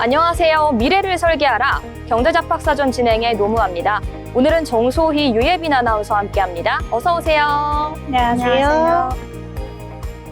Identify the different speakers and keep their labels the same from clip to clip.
Speaker 1: 안녕하세요. 미래를 설계하라. 경제잡학사전 진행의 노무아입니다. 오늘은 정소희, 유예빈 아나운서와 함께합니다. 어서 오세요.
Speaker 2: 안녕하세요.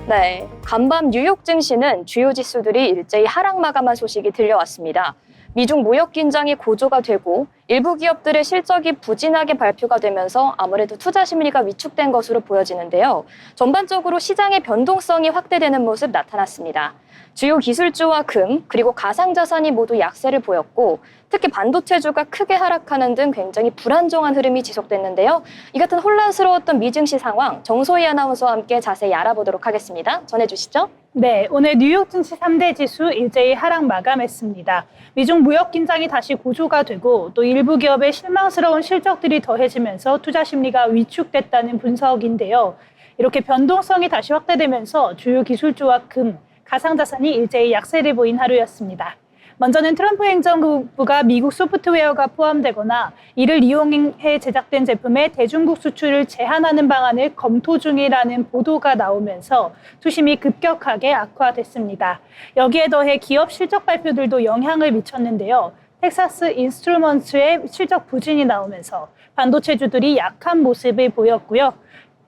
Speaker 1: 네, 간밤 뉴욕 증시는 주요 지수들이 일제히 하락 마감한 소식이 들려왔습니다. 미중 무역 긴장이 고조가 되고 일부 기업들의 실적이 부진하게 발표가 되면서 아무래도 투자 심리가 위축된 것으로 보여지는데요. 전반적으로 시장의 변동성이 확대되는 모습 나타났습니다. 주요 기술주와 금, 그리고 가상자산이 모두 약세를 보였고 특히 반도체주가 크게 하락하는 등 굉장히 불안정한 흐름이 지속됐는데요. 이 같은 혼란스러웠던 미증시 상황, 정소희 아나운서와 함께 자세히 알아보도록 하겠습니다. 전해주시죠.
Speaker 2: 네, 오늘 뉴욕 증시 3대 지수 일제히 하락 마감했습니다. 미중 무역 긴장이 다시 고조가 되고 또 일부 기업의 실망스러운 실적들이 더해지면서 투자 심리가 위축됐다는 분석인데요. 이렇게 변동성이 다시 확대되면서 주요 기술주와 금, 가상자산이 일제히 약세를 보인 하루였습니다. 먼저는 트럼프 행정부가 미국 소프트웨어가 포함되거나 이를 이용해 제작된 제품의 대중국 수출을 제한하는 방안을 검토 중이라는 보도가 나오면서 투심이 급격하게 악화됐습니다. 여기에 더해 기업 실적 발표들도 영향을 미쳤는데요. 텍사스 인스트루먼트의 실적 부진이 나오면서 반도체주들이 약한 모습을 보였고요.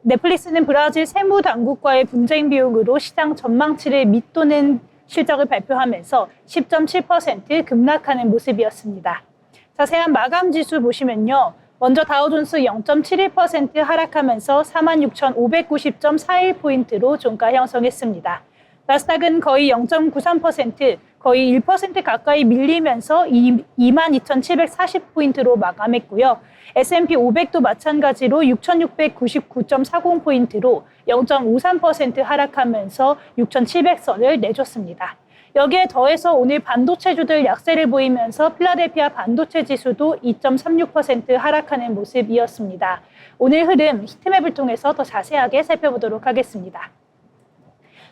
Speaker 2: 넷플릭스는 브라질 세무 당국과의 분쟁 비용으로 시장 전망치를 밑도는 실적을 발표하면서 10.7% 급락하는 모습이었습니다. 자세한 마감 지수 보시면요. 먼저 다우존스 0.71% 하락하면서 46,590.41포인트로 종가 형성했습니다. 나스닥은 거의 0.93%, 거의 1% 가까이 밀리면서 22,740포인트로 마감했고요. S&P 500도 마찬가지로 6,699.40포인트로 0.53% 하락하면서 6,700선을 내줬습니다. 여기에 더해서 오늘 반도체주들 약세를 보이면서 필라델피아 반도체 지수도 2.36% 하락하는 모습이었습니다. 오늘 흐름 히트맵을 통해서 더 자세하게 살펴보도록 하겠습니다.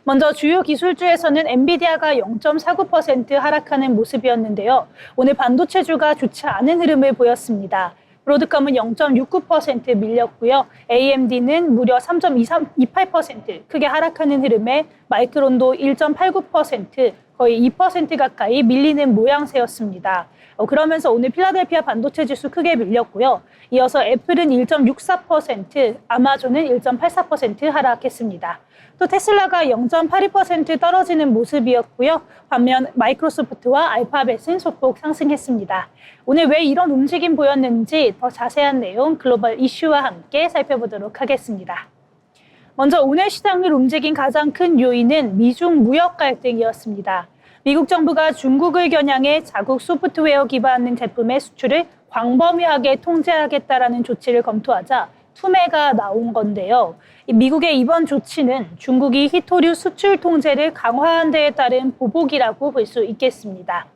Speaker 2: 먼저 주요 기술주에서는 엔비디아가 0.49% 하락하는 모습이었는데요. 오늘 반도체주가 좋지 않은 흐름을 보였습니다. 브로드컴은 0.69% 밀렸고요. AMD는 무려 3.28% 크게 하락하는 흐름에 마이크론도 1.89% 거의 2% 가까이 밀리는 모양새였습니다. 그러면서 오늘 필라델피아 반도체 지수 크게 밀렸고요. 이어서 애플은 1.64%, 아마존은 1.84% 하락했습니다. 또 테슬라가 0.82% 떨어지는 모습이었고요. 반면 마이크로소프트와 알파벳은 소폭 상승했습니다. 오늘 왜 이런 움직임 보였는지 더 자세한 내용 글로벌 이슈와 함께 살펴보도록 하겠습니다. 먼저 오늘 시장을 움직인 가장 큰 요인은 미중 무역 갈등이었습니다. 미국 정부가 중국을 겨냥해 자국 소프트웨어 기반 제품의 수출을 광범위하게 통제하겠다라는 조치를 검토하자 투매가 나온 건데요. 미국의 이번 조치는 중국이 히토류 수출 통제를 강화한 데에 따른 보복이라고 볼 수 있겠습니다.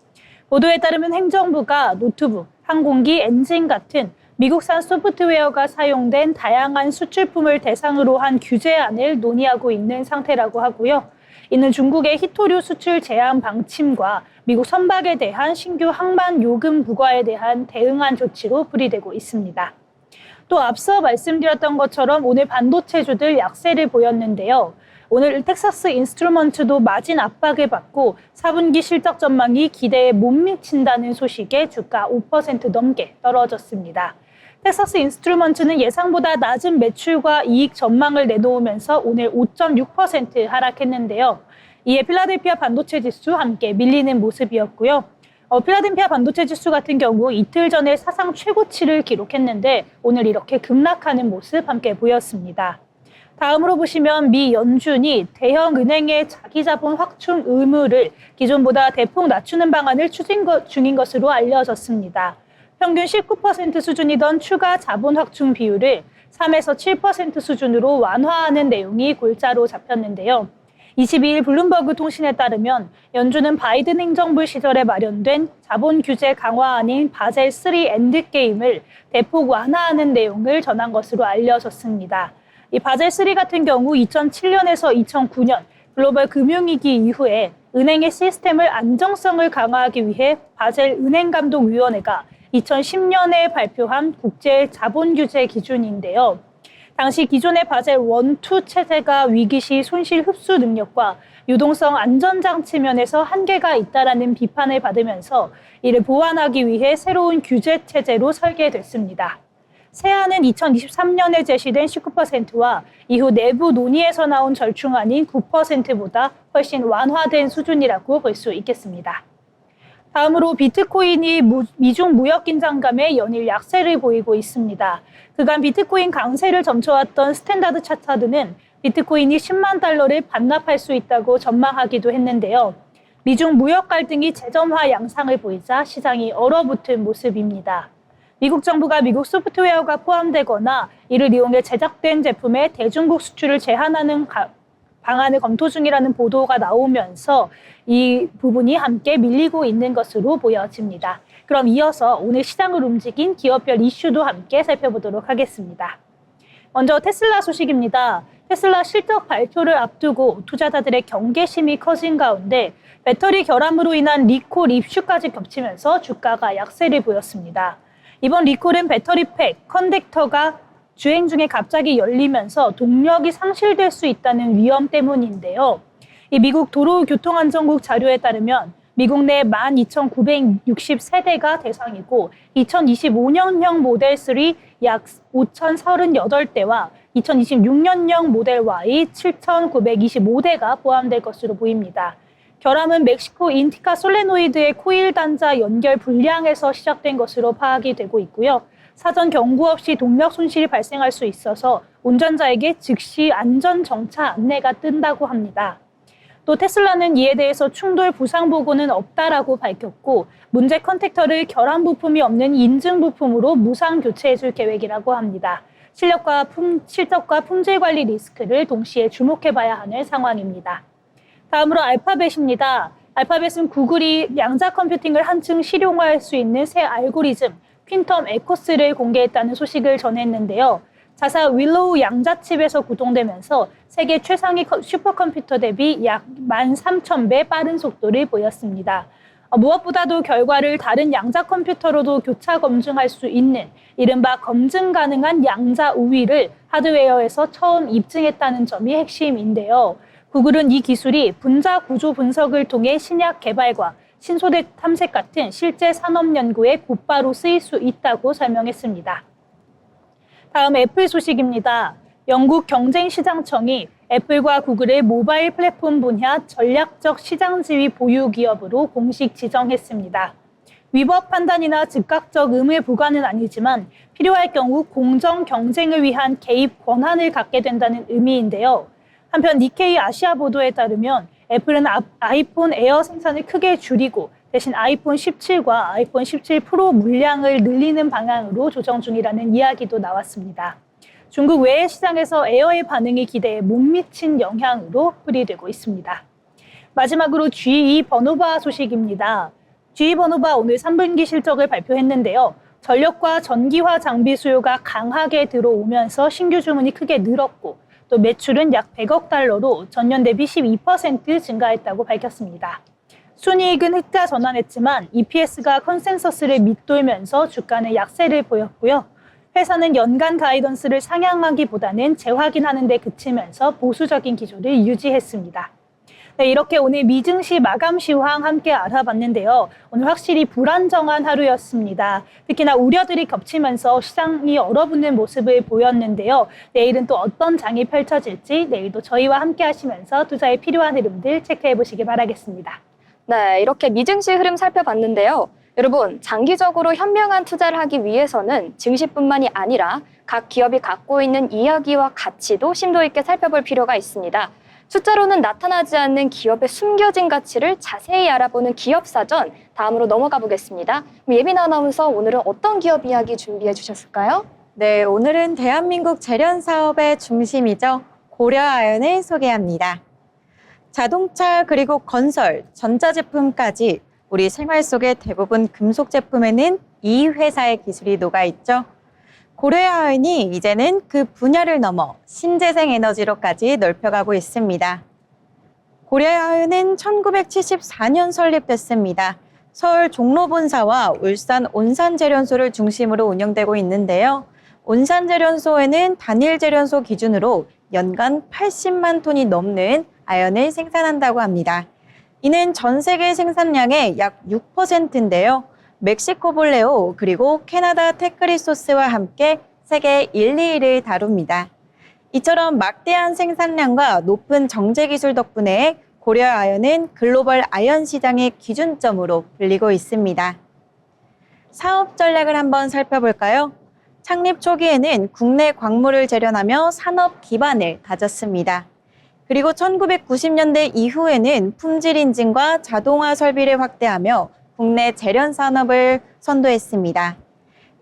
Speaker 2: 보도에 따르면 행정부가 노트북, 항공기, 엔진 같은 미국산 소프트웨어가 사용된 다양한 수출품을 대상으로 한 규제안을 논의하고 있는 상태라고 하고요. 이는 중국의 히토류 수출 제한 방침과 미국 선박에 대한 신규 항만 요금 부과에 대한 대응한 조치로 풀이되고 있습니다. 또 앞서 말씀드렸던 것처럼 오늘 반도체주들 약세를 보였는데요. 오늘 텍사스 인스트루먼트도 마진 압박을 받고 4분기 실적 전망이 기대에 못 미친다는 소식에 주가 5% 넘게 떨어졌습니다. 텍사스 인스트루먼트는 예상보다 낮은 매출과 이익 전망을 내놓으면서 오늘 5.6% 하락했는데요. 이에 필라델피아 반도체 지수 함께 밀리는 모습이었고요. 필라델피아 반도체 지수 같은 경우 이틀 전에 사상 최고치를 기록했는데 오늘 이렇게 급락하는 모습 함께 보였습니다. 다음으로 보시면 미 연준이 대형 은행의 자기 자본 확충 의무를 기존보다 대폭 낮추는 방안을 추진 중인 것으로 알려졌습니다. 평균 19% 수준이던 추가 자본 확충 비율을 3에서 7% 수준으로 완화하는 내용이 골자로 잡혔는데요. 22일 블룸버그 통신에 따르면 연준은 바이든 행정부 시절에 마련된 자본 규제 강화안인 바젤 3 엔드게임을 대폭 완화하는 내용을 전한 것으로 알려졌습니다. 이 바젤 3 같은 경우 2007년에서 2009년 글로벌 금융위기 이후에 은행의 시스템을 안정성을 강화하기 위해 바젤 은행감독위원회가 2010년에 발표한 국제 자본 규제 기준인데요. 당시 기존의 바젤 1, 2 체제가 위기 시 손실 흡수 능력과 유동성 안전장치 면에서 한계가 있다라는 비판을 받으면서 이를 보완하기 위해 새로운 규제 체제로 설계됐습니다. 세안은 2023년에 제시된 19%와 이후 내부 논의에서 나온 절충안인 9%보다 훨씬 완화된 수준이라고 볼 수 있겠습니다. 다음으로 비트코인이 미중 무역 긴장감에 연일 약세를 보이고 있습니다. 그간 비트코인 강세를 점쳐왔던 스탠다드 차타드는 비트코인이 10만 달러를 반납할 수 있다고 전망하기도 했는데요. 미중 무역 갈등이 재점화 양상을 보이자 시장이 얼어붙은 모습입니다. 미국 정부가 미국 소프트웨어가 포함되거나 이를 이용해 제작된 제품의 대중국 수출을 제한하는 방안을 검토 중이라는 보도가 나오면서 이 부분이 함께 밀리고 있는 것으로 보여집니다. 그럼 이어서 오늘 시장을 움직인 기업별 이슈도 함께 살펴보도록 하겠습니다. 먼저 테슬라 소식입니다. 테슬라 실적 발표를 앞두고 투자자들의 경계심이 커진 가운데 배터리 결함으로 인한 리콜 이슈까지 겹치면서 주가가 약세를 보였습니다. 이번 리콜은 배터리 팩, 컨넥터가 주행 중에 갑자기 열리면서 동력이 상실될 수 있다는 위험 때문인데요. 이 미국 도로교통안전국 자료에 따르면 미국 내 12,960세대가 대상이고 2025년형 모델 3 약 5,038대와 2026년형 모델 Y 7,925대가 포함될 것으로 보입니다. 결함은 멕시코 인티카 솔레노이드의 코일 단자 연결 불량에서 시작된 것으로 파악이 되고 있고요. 사전 경고 없이 동력 손실이 발생할 수 있어서 운전자에게 즉시 안전 정차 안내가 뜬다고 합니다. 또 테슬라는 이에 대해서 충돌 부상 보고는 없다라고 밝혔고 문제 컨택터를 결함 부품이 없는 인증 부품으로 무상 교체해줄 계획이라고 합니다. 실적과 품질 관리 리스크를 동시에 주목해봐야 하는 상황입니다. 다음으로 알파벳입니다. 알파벳은 구글이 양자 컴퓨팅을 한층 실용화할 수 있는 새 알고리즘 퀸텀 에코스를 공개했다는 소식을 전했는데요. 자사 윌로우 양자칩에서 구동되면서 세계 최상위 슈퍼컴퓨터 대비 약 13,000배 빠른 속도를 보였습니다. 무엇보다도 결과를 다른 양자 컴퓨터로도 교차 검증할 수 있는 이른바 검증 가능한 양자 우위를 하드웨어에서 처음 입증했다는 점이 핵심인데요. 구글은 이 기술이 분자 구조 분석을 통해 신약 개발과 신소재 탐색 같은 실제 산업 연구에 곧바로 쓰일 수 있다고 설명했습니다. 다음 애플 소식입니다. 영국 경쟁시장청이 애플과 구글을 모바일 플랫폼 분야 전략적 시장 지위 보유 기업으로 공식 지정했습니다. 위법 판단이나 즉각적 의무 부과는 아니지만 필요할 경우 공정 경쟁을 위한 개입 권한을 갖게 된다는 의미인데요. 한편 니케이 아시아 보도에 따르면 애플은 아이폰 에어 생산을 크게 줄이고 대신 아이폰 17과 아이폰 17 프로 물량을 늘리는 방향으로 조정 중이라는 이야기도 나왔습니다. 중국 외외 시장에서 에어의 반응이 기대에 못 미친 영향으로 풀이되고 있습니다. 마지막으로 GE 버노바 소식입니다. GE 버노바 오늘 3분기 실적을 발표했는데요. 전력과 전기화 장비 수요가 강하게 들어오면서 신규 주문이 크게 늘었고 또 매출은 약 100억 달러로 전년 대비 12% 증가했다고 밝혔습니다. 순이익은 흑자 전환했지만 EPS가 컨센서스를 밑돌면서 주가는 약세를 보였고요. 회사는 연간 가이던스를 상향하기보다는 재확인하는 데 그치면서 보수적인 기조를 유지했습니다. 네, 이렇게 오늘 미증시 마감 시황 함께 알아봤는데요. 오늘 확실히 불안정한 하루였습니다. 특히나 우려들이 겹치면서 시장이 얼어붙는 모습을 보였는데요. 내일은 또 어떤 장이 펼쳐질지 내일도 저희와 함께 하시면서 투자에 필요한 흐름들 체크해 보시기 바라겠습니다.
Speaker 1: 네, 이렇게 미증시 흐름 살펴봤는데요. 여러분, 장기적으로 현명한 투자를 하기 위해서는 증시뿐만이 아니라 각 기업이 갖고 있는 이야기와 가치도 심도 있게 살펴볼 필요가 있습니다. 숫자로는 나타나지 않는 기업의 숨겨진 가치를 자세히 알아보는 기업사전, 다음으로 넘어가 보겠습니다. 예빈 아나운서, 오늘은 어떤 기업 이야기 준비해 주셨을까요?
Speaker 3: 네, 오늘은 대한민국 재련 사업의 중심이죠. 고려아연을 소개합니다. 자동차 그리고 건설, 전자제품까지 우리 생활 속의 대부분 금속 제품에는 이 회사의 기술이 녹아있죠. 고려아연이 이제는 그 분야를 넘어 신재생 에너지로까지 넓혀가고 있습니다. 고려아연은 1974년 설립됐습니다. 서울 종로본사와 울산 온산재련소를 중심으로 운영되고 있는데요. 온산제련소에는 단일 제련소 기준으로 연간 80만 톤이 넘는 아연을 생산한다고 합니다. 이는 전 세계 생산량의 약 6%인데요. 멕시코 볼레오 그리고 캐나다 테크리소스와 함께 세계 1, 2위를 다룹니다. 이처럼 막대한 생산량과 높은 정제 기술 덕분에 고려아연은 글로벌 아연 시장의 기준점으로 불리고 있습니다. 사업 전략을 한번 살펴볼까요? 창립 초기에는 국내 광물을 재련하며 산업 기반을 다졌습니다. 그리고 1990년대 이후에는 품질 인증과 자동화 설비를 확대하며 국내 재련 산업을 선도했습니다.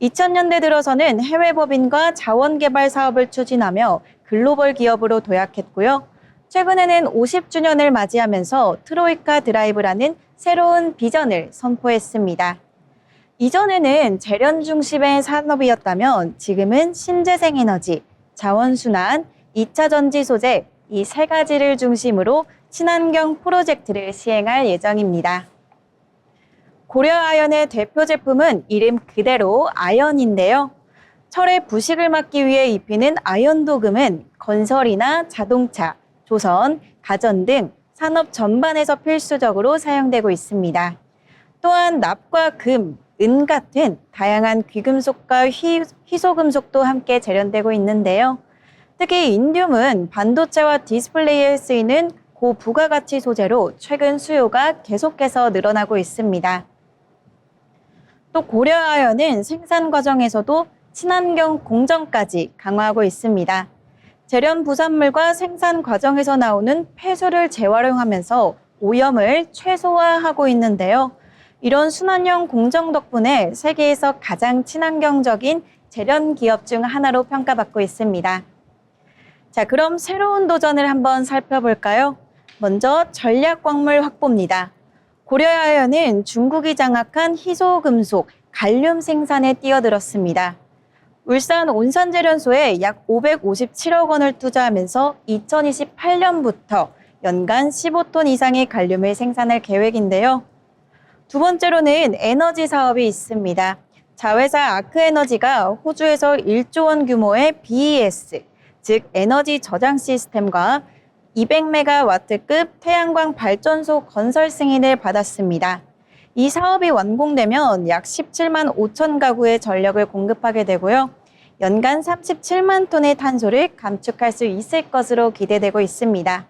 Speaker 3: 2000년대 들어서는 해외 법인과 자원 개발 사업을 추진하며 글로벌 기업으로 도약했고요. 최근에는 50주년을 맞이하면서 트로이카 드라이브라는 새로운 비전을 선포했습니다. 이전에는 재련 중심의 산업이었다면 지금은 신재생에너지, 자원순환, 2차 전지 소재 이 세 가지를 중심으로 친환경 프로젝트를 시행할 예정입니다. 고려아연의 대표 제품은 이름 그대로 아연인데요. 철의 부식을 막기 위해 입히는 아연 도금은 건설이나 자동차, 조선, 가전 등 산업 전반에서 필수적으로 사용되고 있습니다. 또한 납과 금, 은 같은 다양한 귀금속과 희소금속도 함께 재련되고 있는데요. 특히 인듐은 반도체와 디스플레이에 쓰이는 고부가가치 소재로 최근 수요가 계속해서 늘어나고 있습니다. 또 고려아연은 생산 과정에서도 친환경 공정까지 강화하고 있습니다. 재련 부산물과 생산 과정에서 나오는 폐수를 재활용하면서 오염을 최소화하고 있는데요. 이런 순환형 공정 덕분에 세계에서 가장 친환경적인 재련 기업 중 하나로 평가받고 있습니다. 자, 그럼 새로운 도전을 한번 살펴볼까요? 먼저 전략 광물 확보입니다. 고려아연은 중국이 장악한 희소금속, 갈륨 생산에 뛰어들었습니다. 울산 온산제련소에 약 557억 원을 투자하면서 2028년부터 연간 15톤 이상의 갈륨을 생산할 계획인데요. 두 번째로는 에너지 사업이 있습니다. 자회사 아크에너지가 호주에서 1조 원 규모의 BES, 즉 에너지 저장 시스템과 200메가와트급 태양광 발전소 건설 승인을 받았습니다. 이 사업이 완공되면 약 17만 5천 가구의 전력을 공급하게 되고요. 연간 37만 톤의 탄소를 감축할 수 있을 것으로 기대되고 있습니다.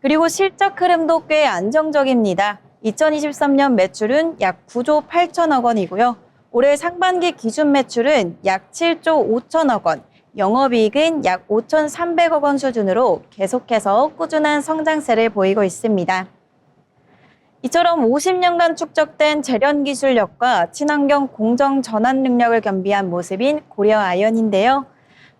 Speaker 3: 그리고 실적 흐름도 꽤 안정적입니다. 2023년 매출은 약 9조 8천억 원이고요. 올해 상반기 기준 매출은 약 7조 5천억 원, 영업이익은 약 5,300억 원 수준으로 계속해서 꾸준한 성장세를 보이고 있습니다. 이처럼 50년간 축적된 재련 기술력과 친환경 공정 전환 능력을 겸비한 모습인 고려아연인데요.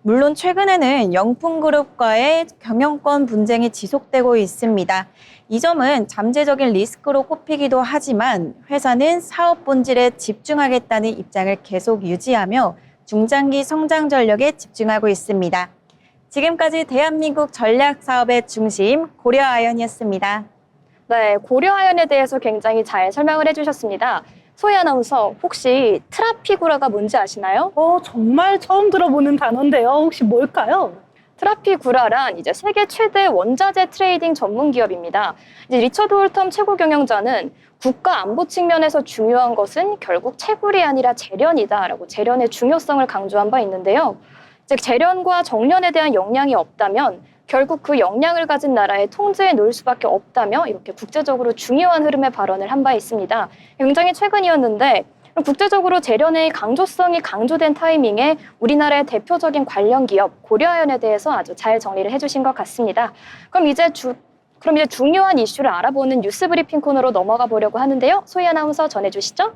Speaker 3: 물론 최근에는 영풍그룹과의 경영권 분쟁이 지속되고 있습니다. 이 점은 잠재적인 리스크로 꼽히기도 하지만 회사는 사업 본질에 집중하겠다는 입장을 계속 유지하며 중장기 성장 전략에 집중하고 있습니다. 지금까지 대한민국 전략 사업의 중심 고려아연이었습니다.
Speaker 1: 네, 고려아연에 대해서 굉장히 잘 설명을 해주셨습니다. 소희 아나운서, 혹시 트라피구라가 뭔지 아시나요?
Speaker 2: 정말 처음 들어보는 단어인데요. 혹시 뭘까요?
Speaker 1: 트라피구라란 이제 세계 최대 원자재 트레이딩 전문 기업입니다. 이제 리처드 홀텀 최고 경영자는 국가 안보 측면에서 중요한 것은 결국 채굴이 아니라 재련이다라고 재련의 중요성을 강조한 바 있는데요. 즉 재련과 정련에 대한 역량이 없다면 결국 그 역량을 가진 나라의 통제에 놓일 수밖에 없다며 이렇게 국제적으로 중요한 흐름의 발언을 한 바 있습니다. 굉장히 최근이었는데 국제적으로 재련의 강조성이 강조된 타이밍에 우리나라의 대표적인 관련 기업 고려아연에 대해서 아주 잘 정리를 해주신 것 같습니다. 그럼 이제 중요한 이슈를 알아보는 뉴스 브리핑 코너로 넘어가 보려고 하는데요. 소희 아나운서 전해주시죠.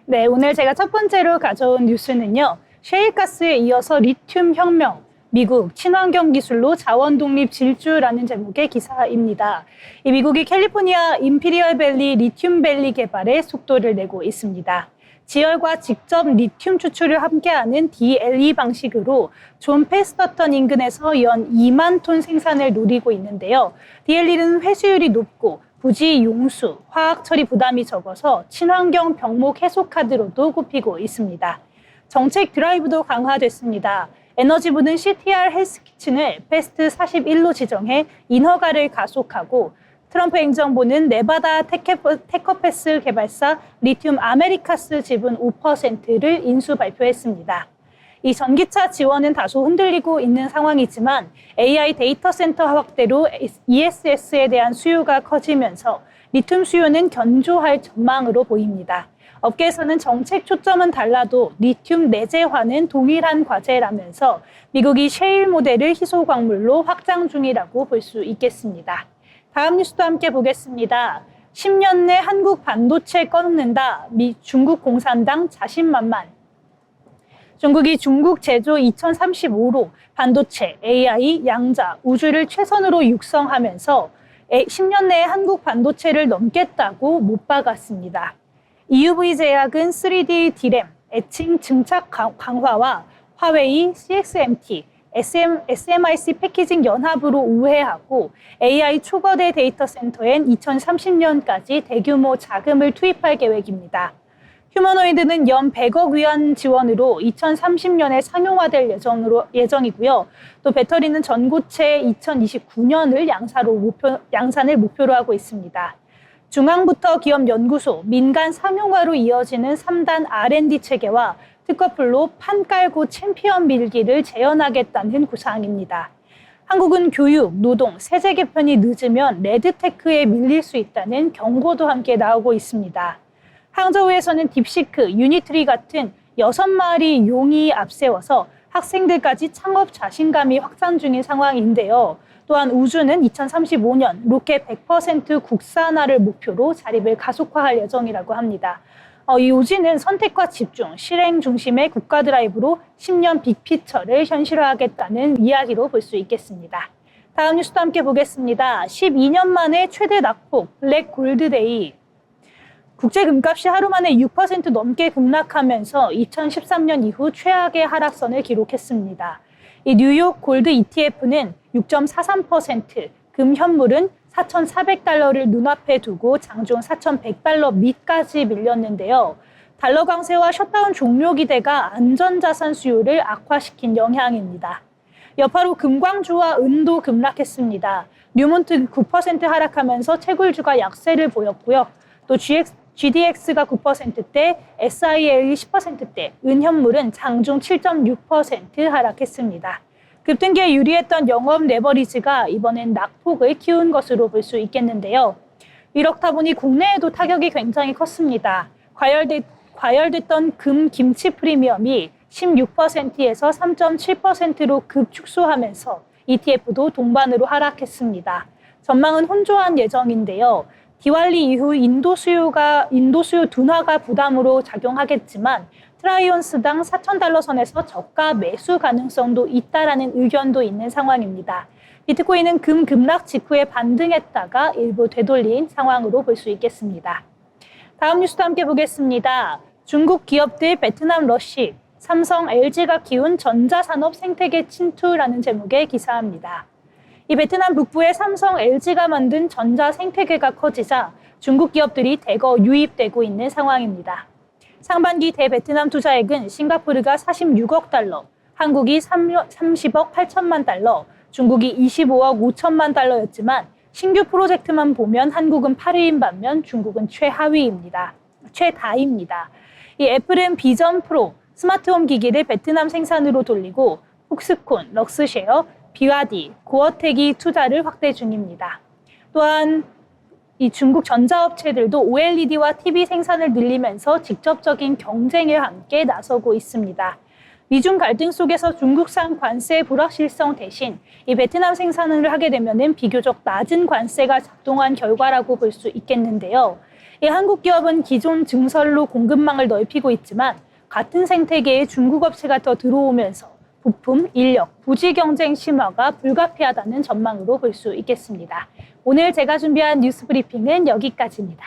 Speaker 2: 네, 오늘 제가 첫 번째로 가져온 뉴스는요. 셰일가스에 이어서 리튬 혁명, 미국 친환경 기술로 자원 독립 질주라는 제목의 기사입니다. 이 미국이 캘리포니아 임피리얼 밸리 리튬 밸리 개발에 속도를 내고 있습니다. 지열과 직접 리튬 추출을 함께하는 DLE 방식으로 존 페스터턴 인근에서 연 2만 톤 생산을 노리고 있는데요. DLE는 회수율이 높고 부지 용수, 화학 처리 부담이 적어서 친환경 병목 해소 카드로도 꼽히고 있습니다. 정책 드라이브도 강화됐습니다. 에너지부는 CTR 헬스키친을 베스트 41로 지정해 인허가를 가속하고 트럼프 행정부는 네바다 테커패스 개발사 리튬 아메리카스 지분 5%를 인수 발표했습니다. 이 전기차 지원은 다소 흔들리고 있는 상황이지만 AI 데이터 센터 확대로 ESS에 대한 수요가 커지면서 리튬 수요는 견조할 전망으로 보입니다. 업계에서는 정책 초점은 달라도 리튬 내재화는 동일한 과제라면서 미국이 셰일 모델을 희소 광물로 확장 중이라고 볼 수 있겠습니다. 다음 뉴스도 함께 보겠습니다. 10년 내 한국 반도체 꺼놓는다. 중국 공산당 자신만만. 중국이 중국 제조 2035로 반도체, AI, 양자, 우주를 최선으로 육성하면서 10년 내에 한국 반도체를 넘겠다고 못 박았습니다. EUV 제약은 3D 디램, 애칭 증착 강화와 화웨이, CXMT, SMIC 패키징 연합으로 우회하고 AI 초거대 데이터 센터엔 2030년까지 대규모 자금을 투입할 계획입니다. 휴머노이드는 연 100억 위안 지원으로 2030년에 상용화될 예정이고요. 또 배터리는 전고체 2029년을 양산을 목표로 하고 있습니다. 중앙부터 기업 연구소, 민간 상용화로 이어지는 3단 R&D 체계와 특허풀로 판 깔고 챔피언 밀기를 재현하겠다는 구상입니다. 한국은 교육, 노동, 세제 개편이 늦으면 레드테크에 밀릴 수 있다는 경고도 함께 나오고 있습니다. 항저우에서는 딥시크, 유니트리 같은 6마리 용이 앞세워서 학생들까지 창업 자신감이 확산 중인 상황인데요. 또한 우주는 2035년 로켓 100% 국산화를 목표로 자립을 가속화할 예정이라고 합니다. 이 우주는 선택과 집중, 실행 중심의 국가 드라이브로 10년 빅피처를 현실화하겠다는 이야기로 볼 수 있겠습니다. 다음 뉴스도 함께 보겠습니다. 12년 만에 최대 낙폭 블랙 골드데이. 국제 금값이 하루 만에 6% 넘게 급락하면서 2013년 이후 최악의 하락선을 기록했습니다. 이 뉴욕 골드 ETF는 6.43%, 금 현물은 4,400달러를 눈앞에 두고 장중 4,100달러 밑까지 밀렸는데요. 달러 강세와 셧다운 종료 기대가 안전자산 수요를 악화시킨 영향입니다. 여파로 금광주와 은도 급락했습니다. 뉴몬트 9% 하락하면서 채굴주가 약세를 보였고요. 또 GDX가 9%대, SIL이 10%대, 은현물은 장중 7.6% 하락했습니다. 급등기에 유리했던 영업 레버리지가 이번엔 낙폭을 키운 것으로 볼 수 있겠는데요. 이렇다 보니 국내에도 타격이 굉장히 컸습니다. 과열됐던 금 김치 프리미엄이 16%에서 3.7%로 급축소하면서 ETF도 동반으로 하락했습니다. 전망은 혼조한 예정인데요. 디왈리 이후 인도 수요 둔화가 부담으로 작용하겠지만 트라이온스당 4,000달러 선에서 저가 매수 가능성도 있다라는 의견도 있는 상황입니다. 비트코인은 금 급락 직후에 반등했다가 일부 되돌린 상황으로 볼 수 있겠습니다. 다음 뉴스도 함께 보겠습니다. 중국 기업들 베트남 러쉬, 삼성, LG가 키운 전자산업 생태계 침투라는 제목의 기사입니다. 이 베트남 북부의 삼성, LG가 만든 전자 생태계가 커지자 중국 기업들이 대거 유입되고 있는 상황입니다. 상반기 대베트남 투자액은 싱가포르가 46억 달러, 한국이 30억 8천만 달러, 중국이 25억 5천만 달러였지만 신규 프로젝트만 보면 한국은 8위인 반면 중국은 최다입니다. 이 애플은 비전 프로, 스마트홈 기기를 베트남 생산으로 돌리고 폭스콘, 럭스쉐어, 비와디, 고어텍이 투자를 확대 중입니다. 또한 이 중국 전자업체들도 OLED와 TV 생산을 늘리면서 직접적인 경쟁에 함께 나서고 있습니다. 미중 갈등 속에서 중국산 관세 불확실성 대신 이 베트남 생산을 하게 되면 비교적 낮은 관세가 작동한 결과라고 볼 수 있겠는데요. 이 한국 기업은 기존 증설로 공급망을 넓히고 있지만 같은 생태계에 중국 업체가 더 들어오면서 부품, 인력, 부지 경쟁 심화가 불가피하다는 전망으로 볼 수 있겠습니다. 오늘 제가 준비한 뉴스 브리핑은 여기까지입니다.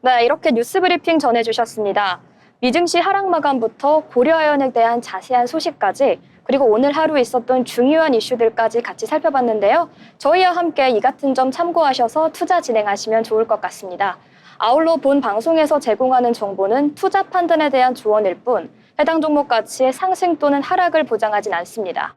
Speaker 1: 네, 이렇게 뉴스 브리핑 전해주셨습니다. 미증시 하락 마감부터 고려아연에 대한 자세한 소식까지 그리고 오늘 하루 있었던 중요한 이슈들까지 같이 살펴봤는데요. 저희와 함께 이 같은 점 참고하셔서 투자 진행하시면 좋을 것 같습니다. 아울러 본 방송에서 제공하는 정보는 투자 판단에 대한 조언일 뿐 해당 종목 가치의 상승 또는 하락을 보장하진 않습니다.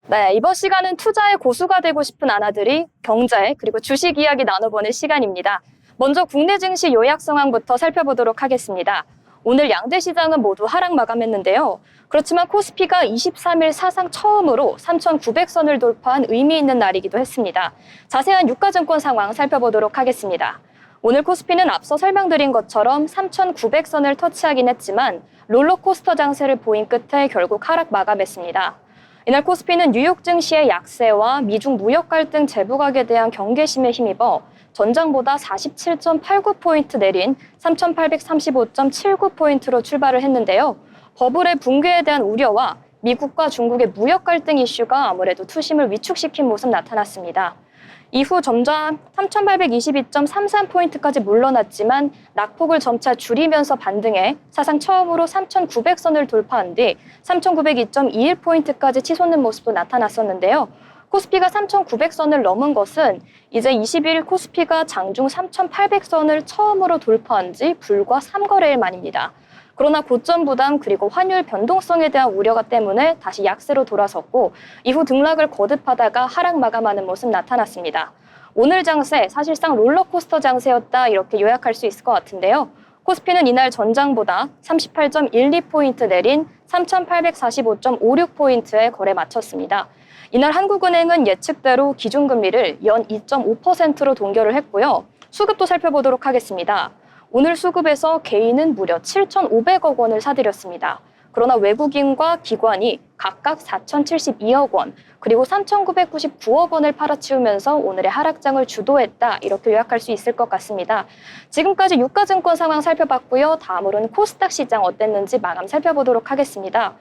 Speaker 1: 네, 이번 시간은 투자의 고수가 되고 싶은 아나들이 경제 그리고 주식 이야기 나눠보는 시간입니다. 먼저 국내 증시 요약 상황부터 살펴보도록 하겠습니다. 오늘 양대 시장은 모두 하락 마감했는데요. 그렇지만 코스피가 23일 사상 처음으로 3,900선을 돌파한 의미 있는 날이기도 했습니다. 자세한 유가증권 상황 살펴보도록 하겠습니다. 오늘 코스피는 앞서 설명드린 것처럼 3,900선을 터치하긴 했지만 롤러코스터 장세를 보인 끝에 결국 하락 마감했습니다. 이날 코스피는 뉴욕 증시의 약세와 미중 무역 갈등 재부각에 대한 경계심에 힘입어 전장보다 47.89포인트 내린 3,835.79포인트로 출발을 했는데요. 버블의 붕괴에 대한 우려와 미국과 중국의 무역 갈등 이슈가 아무래도 투심을 위축시킨 모습 나타났습니다. 이후 점점 3,822.33포인트까지 물러났지만 낙폭을 점차 줄이면서 반등해 사상 처음으로 3,900선을 돌파한 뒤 3,902.21포인트까지 치솟는 모습도 나타났었는데요. 코스피가 3,900선을 넘은 것은 이제 21일 코스피가 장중 3,800선을 처음으로 돌파한 지 불과 3거래일 만입니다. 그러나 고점 부담 그리고 환율 변동성에 대한 우려가 때문에 다시 약세로 돌아섰고 이후 등락을 거듭하다가 하락 마감하는 모습 나타났습니다. 오늘 장세 사실상 롤러코스터 장세였다 이렇게 요약할 수 있을 것 같은데요. 코스피는 이날 전장보다 38.12포인트 내린 3,845.56포인트에 거래 마쳤습니다. 이날 한국은행은 예측대로 기준금리를 연 2.5%로 동결을 했고요. 수급도 살펴보도록 하겠습니다. 오늘 수급에서 개인은 무려 7,500억 원을 사들였습니다. 그러나 외국인과 기관이 각각 4,072억 원, 그리고 3,999억 원을 팔아치우면서 오늘의 하락장을 주도했다 이렇게 요약할 수 있을 것 같습니다. 지금까지 유가증권 상황 살펴봤고요. 다음으로는 코스닥 시장 어땠는지 마감 살펴보도록 하겠습니다.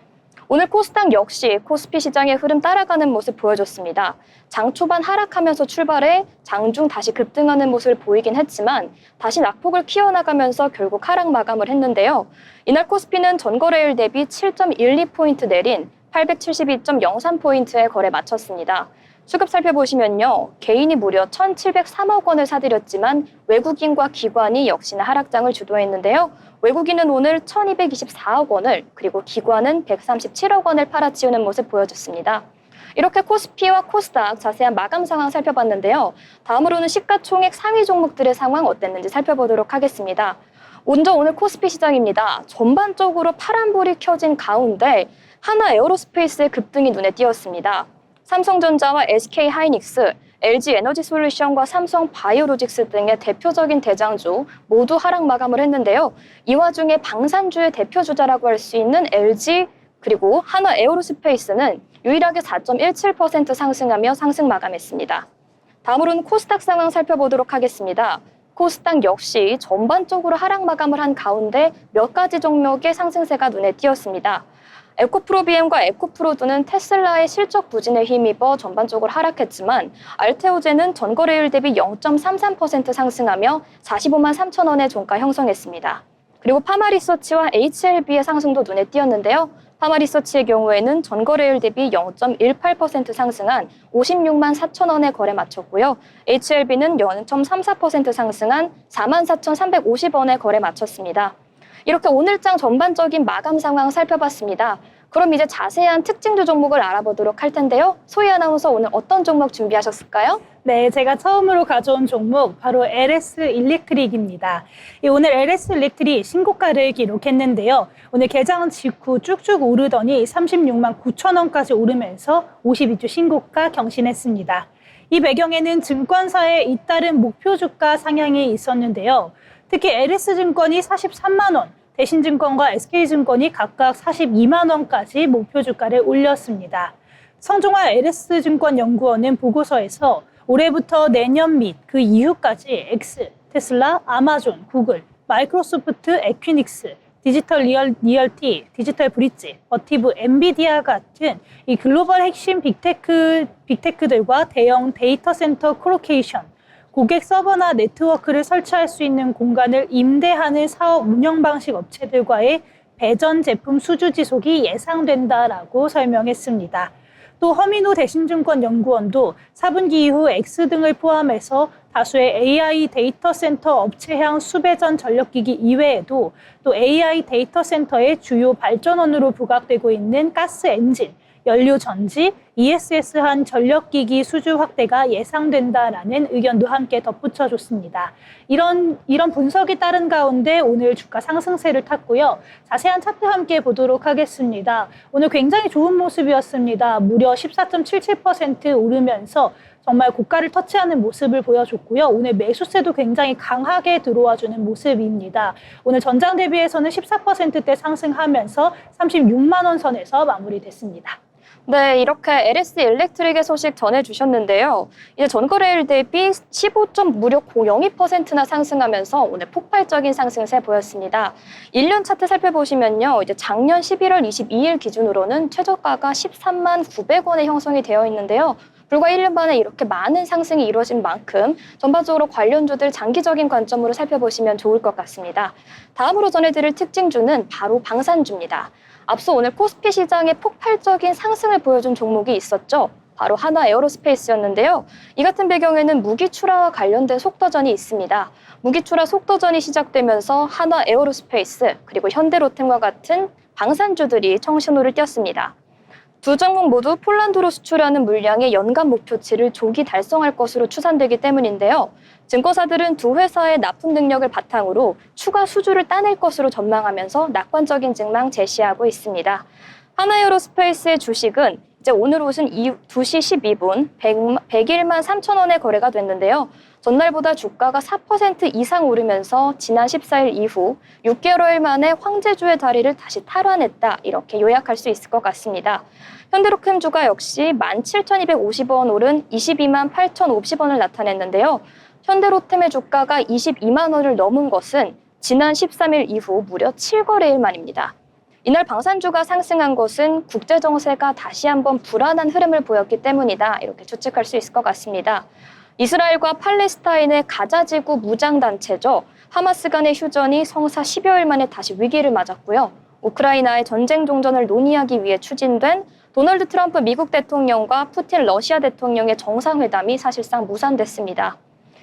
Speaker 1: 오늘 코스닥 역시 코스피 시장의 흐름 따라가는 모습 보여줬습니다. 장 초반 하락하면서 출발해 장중 다시 급등하는 모습을 보이긴 했지만 다시 낙폭을 키워나가면서 결국 하락 마감을 했는데요. 이날 코스피는 전거래일 대비 7.12포인트 내린 872.03포인트에 거래 마쳤습니다. 수급 살펴보시면요. 개인이 무려 1,703억 원을 사들였지만 외국인과 기관이 역시나 하락장을 주도했는데요. 외국인은 오늘 1,224억 원을 그리고 기관은 137억 원을 팔아치우는 모습 보여줬습니다. 이렇게 코스피와 코스닥 자세한 마감 상황 살펴봤는데요. 다음으로는 시가총액 상위 종목들의 상황 어땠는지 살펴보도록 하겠습니다. 먼저 오늘 코스피 시장입니다. 전반적으로 파란불이 켜진 가운데 하나 에어로스페이스의 급등이 눈에 띄었습니다. 삼성전자와 SK하이닉스, LG에너지솔루션과 삼성바이오로직스 등의 대표적인 대장주 모두 하락 마감을 했는데요. 이 와중에 방산주의 대표주자라고 할 수 있는 LG 그리고 하나 에어로스페이스는 유일하게 4.17% 상승하며 상승 마감했습니다. 다음으로는 코스닥 상황 살펴보도록 하겠습니다. 코스닥 역시 전반적으로 하락 마감을 한 가운데 몇 가지 종목의 상승세가 눈에 띄었습니다. 에코프로비엠과 에코프로드는 테슬라의 실적 부진에 힘입어 전반적으로 하락했지만 알테오젠은 전거래일 대비 0.33% 상승하며 45만 3천 원의 종가 형성했습니다. 그리고 파마리서치와 HLB의 상승도 눈에 띄었는데요. 파마리서치의 경우에는 전거래일 대비 0.18% 상승한 56만 4천 원에 거래 마쳤고요. HLB는 0.34% 상승한 4만 4,350원에 거래 마쳤습니다. 이렇게 오늘장 전반적인 마감 상황 살펴봤습니다. 그럼 이제 자세한 특징주 종목을 알아보도록 할 텐데요. 소희 아나운서 오늘 어떤 종목 준비하셨을까요?
Speaker 2: 네, 제가 처음으로 가져온 종목 바로 LS 일렉트릭입니다. 오늘 LS 일렉트릭 신고가를 기록했는데요. 오늘 개장 직후 쭉쭉 오르더니 36만 9천 원까지 오르면서 52주 신고가 경신했습니다. 이 배경에는 증권사의 잇따른 목표 주가 상향이 있었는데요. 특히 LS증권이 43만 원, 대신증권과 SK증권이 각각 42만 원까지 목표 주가를 올렸습니다. 성종화 LS증권 연구원은 보고서에서 올해부터 내년 및 그 이후까지 X, 테슬라, 아마존, 구글, 마이크로소프트, 에퀴닉스, 디지털 리얼티, 디지털 브릿지, 버티브, 엔비디아 같은 이 글로벌 핵심 빅테크들과 대형 데이터 센터 콜로케이션, 고객 서버나 네트워크를 설치할 수 있는 공간을 임대하는 사업 운영 방식 업체들과의 배전 제품 수주 지속이 예상된다라고 설명했습니다. 또 허민호 대신증권연구원도 4분기 이후 X 등을 포함해서 다수의 AI 데이터 센터 업체향 수배전 전력기기 이외에도 또 AI 데이터 센터의 주요 발전원으로 부각되고 있는 가스 엔진, 연료 전지, ESS한 전력기기 수주 확대가 예상된다라는 의견도 함께 덧붙여줬습니다. 이런 분석이 따른 가운데 오늘 주가 상승세를 탔고요. 자세한 차트 함께 보도록 하겠습니다. 오늘 굉장히 좋은 모습이었습니다. 무려 14.77% 오르면서 정말 고가를 터치하는 모습을 보여줬고요. 오늘 매수세도 굉장히 강하게 들어와주는 모습입니다. 오늘 전장 대비해서는 14%대 상승하면서 36만 원 선에서 마무리됐습니다.
Speaker 1: 네, 이렇게 LS 일렉트릭의 소식 전해주셨는데요. 이제 전거래일 대비 15.무려 02%나 상승하면서 오늘 폭발적인 상승세 보였습니다. 1년 차트 살펴보시면요. 이제 작년 11월 22일 기준으로는 최저가가 13만 900원에 형성이 되어 있는데요. 불과 1년 만에 이렇게 많은 상승이 이루어진 만큼 전반적으로 관련주들 장기적인 관점으로 살펴보시면 좋을 것 같습니다. 다음으로 전해드릴 특징주는 바로 방산주입니다. 앞서 오늘 코스피 시장에 폭발적인 상승을 보여준 종목이 있었죠. 바로 하나 에어로스페이스였는데요. 이 같은 배경에는 무기 출하와 관련된 속도전이 있습니다. 무기 출하 속도전이 시작되면서 하나 에어로스페이스 그리고 현대로템과 같은 방산주들이 청신호를 띄었습니다. 두 종목 모두 폴란드로 수출하는 물량의 연간 목표치를 조기 달성할 것으로 추산되기 때문인데요. 증권사들은 두 회사의 납품 능력을 바탕으로 추가 수주를 따낼 것으로 전망하면서 낙관적인 전망 제시하고 있습니다. 하나에어로스페이스의 주식은 이제 오늘 오전 2시 12분 101만 3천 원에 거래가 됐는데요. 전날보다 주가가 4% 이상 오르면서 지난 14일 이후 6개월 만에 황제주의 다리를 다시 탈환했다. 이렇게 요약할 수 있을 것 같습니다. 현대로템 주가 역시 17,250원 오른 22만 8,050원을 나타냈는데요. 현대로템의 주가가 22만 원을 넘은 것은 지난 13일 이후 무려 7거래일 만입니다. 이날 방산주가 상승한 것은 국제정세가 다시 한번 불안한 흐름을 보였기 때문이다. 이렇게 추측할 수 있을 것 같습니다. 이스라엘과 팔레스타인의 가자지구 무장단체죠. 하마스 간의 휴전이 성사 10여일 만에 다시 위기를 맞았고요. 우크라이나의 전쟁 종전을 논의하기 위해 추진된 도널드 트럼프 미국 대통령과 푸틴 러시아 대통령의 정상회담이 사실상 무산됐습니다.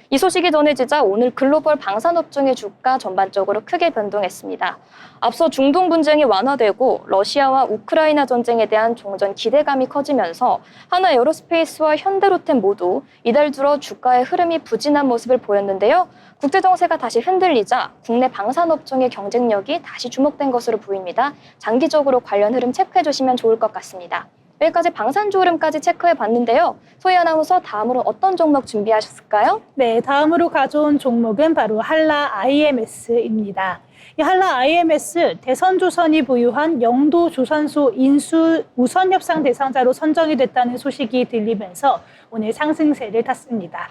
Speaker 1: 이 소식이 전해지자 오늘 글로벌 방산업종의 주가 전반적으로 크게 변동했습니다. 앞서 중동 분쟁이 완화되고 러시아와 우크라이나 전쟁에 대한 종전 기대감이 커지면서 하나 에어로스페이스와 현대로템 모두 이달 들어 주가의 흐름이 부진한 모습을 보였는데요. 국제정세가 다시 흔들리자 국내 방산업종의 경쟁력이 다시 주목된 것으로 보입니다. 장기적으로 관련 흐름 체크해 주시면 좋을 것 같습니다. 여기까지 방산주 흐름까지 체크해 봤는데요. 소희 아나운서 다음으로 어떤 종목 준비하셨을까요?
Speaker 2: 네, 다음으로 가져온 종목은 바로 한라 IMS입니다. 이 한라 IMS 대선조선이 보유한 영도조선소 인수 우선협상 대상자로 선정이 됐다는 소식이 들리면서 오늘 상승세를 탔습니다.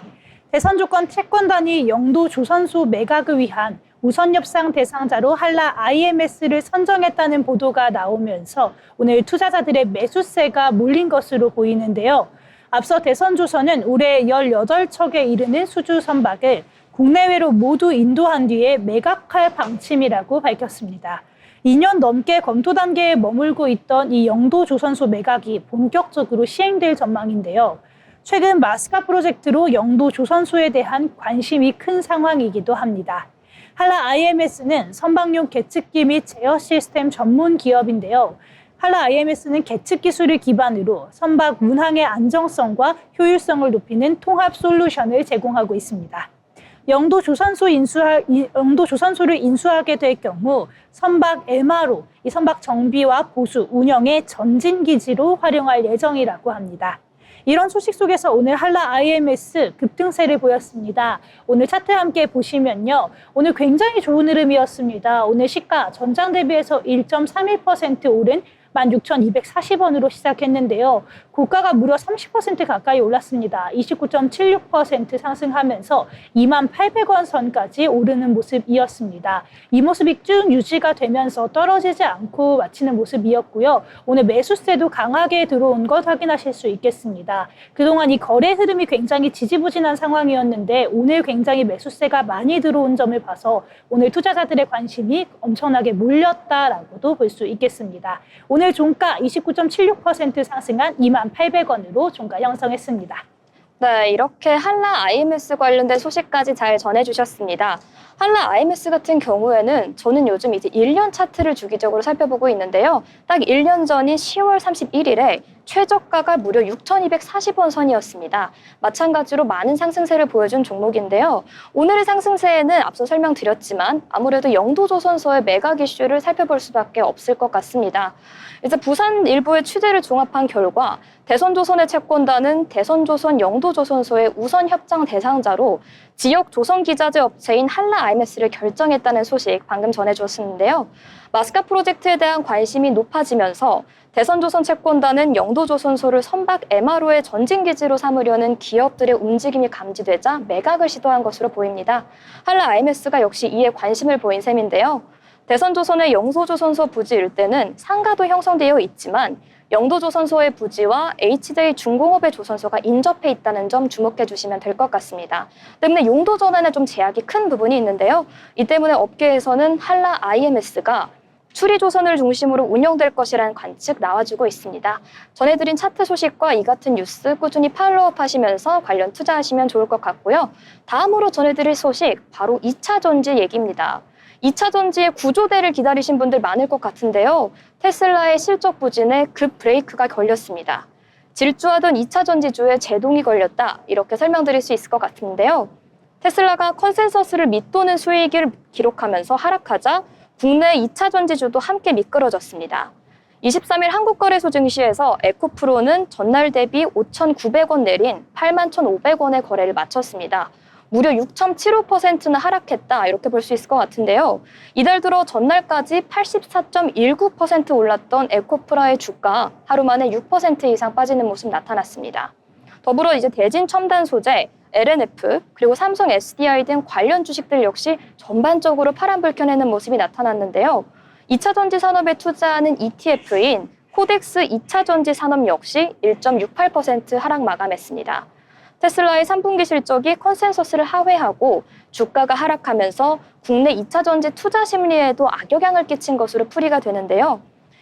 Speaker 2: 대선조건 채권단이 영도조선소 매각을 위한 우선협상 대상자로 한라 IMS를 선정했다는 보도가 나오면서 오늘 투자자들의 매수세가 몰린 것으로 보이는데요. 앞서 대선조선은 올해 18척에 이르는 수주 선박을 국내외로 모두 인도한 뒤에 매각할 방침이라고 밝혔습니다. 2년 넘게 검토 단계에 머물고 있던 이 영도조선소 매각이 본격적으로 시행될 전망인데요. 최근 마스카 프로젝트로 영도조선소에 대한 관심이 큰 상황이기도 합니다. 한라 IMS는 선박용 계측기 및 제어 시스템 전문 기업인데요. 한라 IMS는 계측 기술을 기반으로 선박 운항의 안정성과 효율성을 높이는 통합 솔루션을 제공하고 있습니다. 영도조선소를 인수하게 될 경우 선박 MRO, 이 선박 정비와 보수, 운영의 전진기지로 활용할 예정이라고 합니다. 이런 소식 속에서 오늘 한라 IMS 급등세를 보였습니다. 오늘 차트 함께 보시면요. 오늘 굉장히 좋은 흐름이었습니다. 오늘 시가 전장 대비해서 1.31% 오른 16,240원으로 시작했는데요. 고가가 무려 30% 가까이 올랐습니다. 29.76% 상승하면서 28,000원 선까지 오르는 모습이었습니다. 이 모습이 쭉 유지가 되면서 떨어지지 않고 마치는 모습이었고요. 오늘 매수세도 강하게 들어온 것 확인하실 수 있겠습니다. 그동안 이 거래 흐름이 굉장히 지지부진한 상황이었는데 오늘 굉장히 매수세가 많이 들어온 점을 봐서 오늘 투자자들의 관심이 엄청나게 몰렸다라고도 볼 수 있겠습니다. 오늘 종가 29.76% 상승한 28,000원으로 종가 형성했습니다.
Speaker 1: 네, 이렇게 한라 IMS 관련된 소식까지 잘 전해주셨습니다. 한라 IMS 같은 경우에는 저는 요즘 이제 1년 차트를 주기적으로 살펴보고 있는데요. 딱 1년 전인 10월 31일에 최저가가 무려 6,240원 선이었습니다. 마찬가지로 많은 상승세를 보여준 종목인데요. 오늘의 상승세에는 앞서 설명드렸지만 아무래도 영도조선소의 매각 이슈를 살펴볼 수밖에 없을 것 같습니다. 이제 부산 일부의 취재를 종합한 결과 대선조선의 채권단은 대선조선 영도조선소의 우선 협상 대상자로 지역 조선기자재 업체인 한라 IMS를 결정했다는 소식 방금 전해줬는데요. 마스카 프로젝트에 대한 관심이 높아지면서 대선조선 채권단은 영도조선소를 선박 MRO의 전진기지로 삼으려는 기업들의 움직임이 감지되자 매각을 시도한 것으로 보입니다. 한라 IMS가 역시 이에 관심을 보인 셈인데요. 대선조선의 영도조선소 부지 일대는 상가도 형성되어 있지만 영도조선소의 부지와 HJ 중공업의 조선소가 인접해 있다는 점 주목해 주시면 될 것 같습니다. 때문에 용도 전환에 좀 제약이 큰 부분이 있는데요. 이 때문에 업계에서는 한라 IMS가 추리조선을 중심으로 운영될 것이라는 관측 나와주고 있습니다. 전해드린 차트 소식과 이 같은 뉴스 꾸준히 팔로우업 하시면서 관련 투자하시면 좋을 것 같고요. 다음으로 전해드릴 소식 바로 2차 전지 얘기입니다. 2차 전지의 구조대를 기다리신 분들 많을 것 같은데요. 테슬라의 실적 부진에 급 브레이크가 걸렸습니다. 질주하던 2차 전지주에 제동이 걸렸다. 이렇게 설명드릴 수 있을 것 같은데요. 테슬라가 컨센서스를 밑도는 수익을 기록하면서 하락하자 국내 2차 전지주도 함께 미끄러졌습니다. 23일 한국거래소 증시에서 에코프로는 전날 대비 5,900원 내린 81,500원의 거래를 마쳤습니다. 무려 6.75%나 하락했다 이렇게 볼 수 있을 것 같은데요. 이달 들어 전날까지 84.19% 올랐던 에코프라의 주가 하루 만에 6% 이상 빠지는 모습 나타났습니다. 더불어 이제 대진 첨단 소재, LNF, 그리고 삼성 SDI 등 관련 주식들 역시 전반적으로 파란불 켜내는 모습이 나타났는데요. 2차 전지 산업에 투자하는 ETF인 코덱스 2차 전지 산업 역시 1.68% 하락 마감했습니다. 테슬라의 3분기 실적이 컨센서스를 하회하고 주가가 하락하면서 국내 2차 전지 투자 심리에도 악영향을 끼친 것으로 풀이가 되는데요.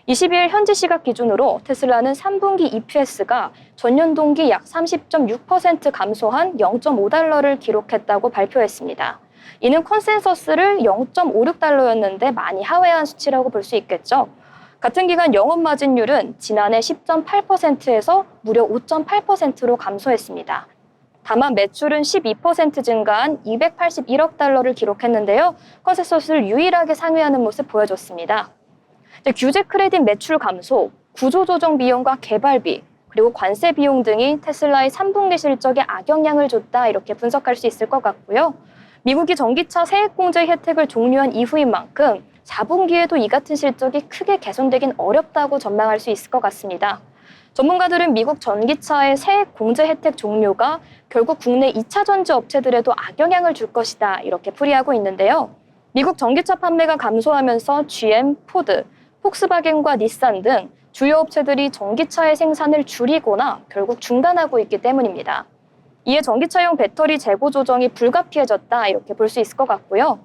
Speaker 1: 22일 현지 시각 기준으로 테슬라는 3분기 EPS가 전년 동기 약 30.6% 감소한 0.5달러를 기록했다고 발표했습니다. 이는 컨센서스를 0.56달러였는데 많이 하회한 수치라고 볼 수 있겠죠. 같은 기간 영업마진율은 지난해 10.8%에서 무려 5.8%로 감소했습니다. 다만 매출은 12% 증가한 281억 달러를 기록했는데요. 컨센서스를 유일하게 상회하는 모습 보여줬습니다. 규제 크레딧 매출 감소, 구조조정 비용과 개발비, 그리고 관세 비용 등이 테슬라의 3분기 실적에 악영향을 줬다 이렇게 분석할 수 있을 것 같고요. 미국이 전기차 세액공제 혜택을 종료한 이후인 만큼 4분기에도 이 같은 실적이 크게 개선되긴 어렵다고 전망할 수 있을 것 같습니다. 전문가들은 미국 전기차의 세액 공제 혜택 종료가 결국 국내 2차 전지 업체들에도 악영향을 줄 것이다 이렇게 풀이하고 있는데요. 미국 전기차 판매가 감소하면서 GM, 포드, 폭스바겐과 닛산 등 주요 업체들이 전기차의 생산을 줄이거나 결국 중단하고 있기 때문입니다. 이에 전기차용 배터리 재고 조정이 불가피해졌다 이렇게 볼 수 있을 것 같고요.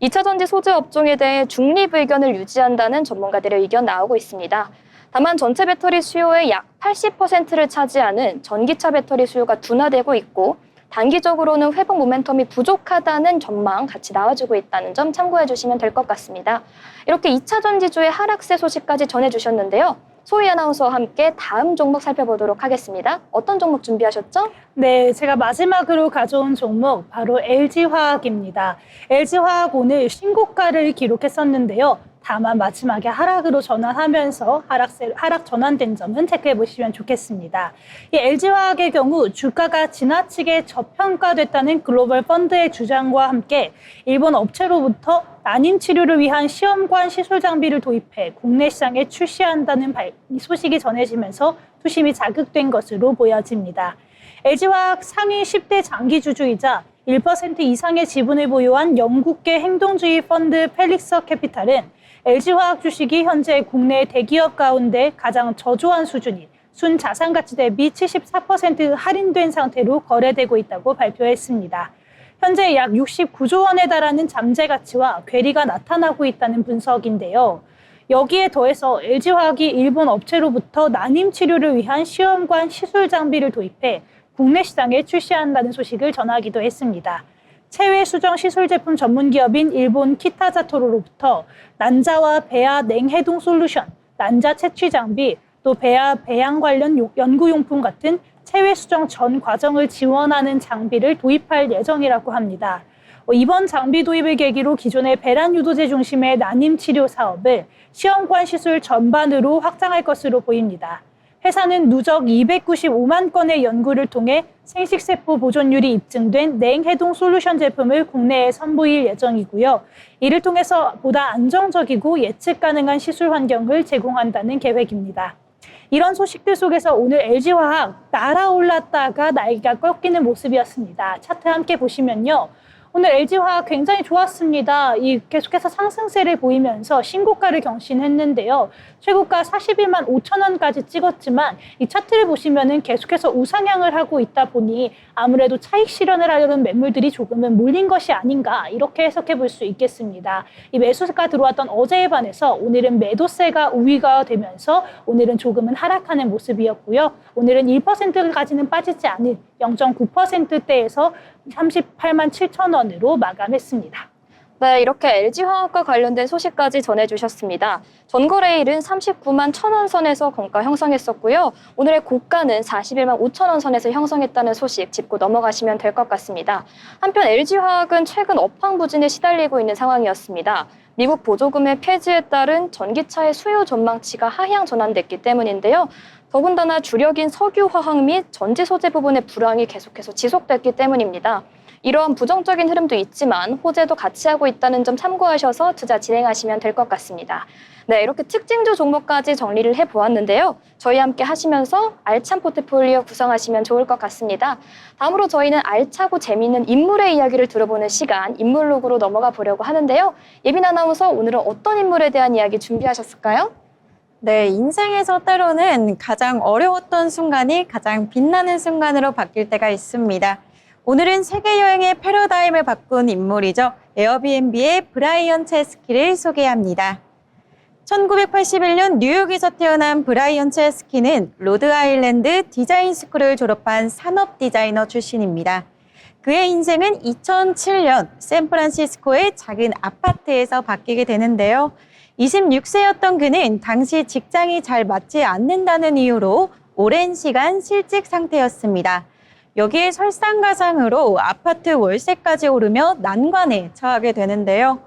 Speaker 1: 2차 전지 소재 업종에 대해 중립 의견을 유지한다는 전문가들의 의견 나오고 있습니다. 다만 전체 배터리 수요의 약 80%를 차지하는 전기차 배터리 수요가 둔화되고 있고 단기적으로는 회복 모멘텀이 부족하다는 전망 같이 나와주고 있다는 점 참고해 주시면 될 것 같습니다. 이렇게 2차 전지주의 하락세 소식까지 전해주셨는데요. 소희 아나운서와 함께 다음 종목 살펴보도록 하겠습니다. 어떤 종목 준비하셨죠?
Speaker 2: 네, 제가 마지막으로 가져온 종목 바로 LG화학입니다. LG화학 오늘 신고가를 기록했었는데요. 다만 마지막에 하락으로 전환하면서 하락 전환된 점은 체크해 보시면 좋겠습니다. 이 LG화학의 경우 주가가 지나치게 저평가됐다는 글로벌 펀드의 주장과 함께 일본 업체로부터 난임 치료를 위한 시험관 시술 장비를 도입해 국내 시장에 출시한다는 소식이 전해지면서 투심이 자극된 것으로 보여집니다. LG화학 상위 10대 장기주주이자 1% 이상의 지분을 보유한 영국계 행동주의 펀드 펠릭서 캐피탈은 LG화학 주식이 현재 국내 대기업 가운데 가장 저조한 수준인 순자산가치 대비 74% 할인된 상태로 거래되고 있다고 발표했습니다. 현재 약 69조 원에 달하는 잠재 가치와 괴리가 나타나고 있다는 분석인데요. 여기에 더해서 LG화학이 일본 업체로부터 난임 치료를 위한 시험관 시술 장비를 도입해 국내 시장에 출시한다는 소식을 전하기도 했습니다. 체외 수정 시술 제품 전문 기업인 일본 키타자토로로부터 난자와 배아 냉해동 솔루션, 난자 채취 장비, 또 배아 배양 관련 연구용품 같은 체외 수정 전 과정을 지원하는 장비를 도입할 예정이라고 합니다. 이번 장비 도입을 계기로 기존의 배란 유도제 중심의 난임 치료 사업을 시험관 시술 전반으로 확장할 것으로 보입니다. 회사는 누적 295만 건의 연구를 통해 생식세포 보존율이 입증된 냉해동 솔루션 제품을 국내에 선보일 예정이고요. 이를 통해서 보다 안정적이고 예측 가능한 시술 환경을 제공한다는 계획입니다. 이런 소식들 속에서 오늘 LG화학 날아올랐다가 날개가 꺾이는 모습이었습니다. 차트 함께 보시면요. 오늘 LG화학 굉장히 좋았습니다. 계속해서 상승세를 보이면서 신고가를 경신했는데요. 최고가 41만 5천 원까지 찍었지만 이 차트를 보시면은 계속해서 우상향을 하고 있다 보니 아무래도 차익 실현을 하려는 매물들이 조금은 몰린 것이 아닌가 이렇게 해석해 볼 수 있겠습니다. 이 매수세가 들어왔던 어제에 반해서 오늘은 매도세가 우위가 되면서 오늘은 조금은 하락하는 모습이었고요. 오늘은 1%까지는 빠지지 않은 0.9%대에서 38만 7천 원으로 마감했습니다.
Speaker 1: 네, 이렇게 LG화학과 관련된 소식까지 전해주셨습니다. 전거래일은 39만 1,000원 선에서 공가 형성했었고요. 오늘의 고가는 41만 5천 원 선에서 형성했다는 소식 짚고 넘어가시면 될 것 같습니다. 한편 LG화학은 최근 업황 부진에 시달리고 있는 상황이었습니다. 미국 보조금의 폐지에 따른 전기차의 수요 전망치가 하향 전환됐기 때문인데요. 더군다나 주력인 석유화학 및 전지 소재 부분의 불황이 계속해서 지속됐기 때문입니다. 이러한 부정적인 흐름도 있지만 호재도 같이 하고 있다는 점 참고하셔서 투자 진행하시면 될 것 같습니다. 네, 이렇게 특징주 종목까지 정리를 해보았는데요. 저희 함께 하시면서 알찬 포트폴리오 구성하시면 좋을 것 같습니다. 다음으로 저희는 알차고 재미있는 인물의 이야기를 들어보는 시간, 인물록으로 넘어가 보려고 하는데요. 예빈 아나운서, 오늘은 어떤 인물에 대한 이야기 준비하셨을까요?
Speaker 3: 네, 인생에서 때로는 가장 어려웠던 순간이 가장 빛나는 순간으로 바뀔 때가 있습니다. 오늘은 세계 여행의 패러다임을 바꾼 인물이죠. 에어비앤비의 브라이언 체스키를 소개합니다. 1981년 뉴욕에서 태어난 브라이언 체스키는 로드아일랜드 디자인 스쿨을 졸업한 산업 디자이너 출신입니다. 그의 인생은 2007년 샌프란시스코의 작은 아파트에서 바뀌게 되는데요. 26세였던 그는 당시 직장이 잘 맞지 않는다는 이유로 오랜 시간 실직 상태였습니다. 여기에 설상가상으로 아파트 월세까지 오르며 난관에 처하게 되는데요.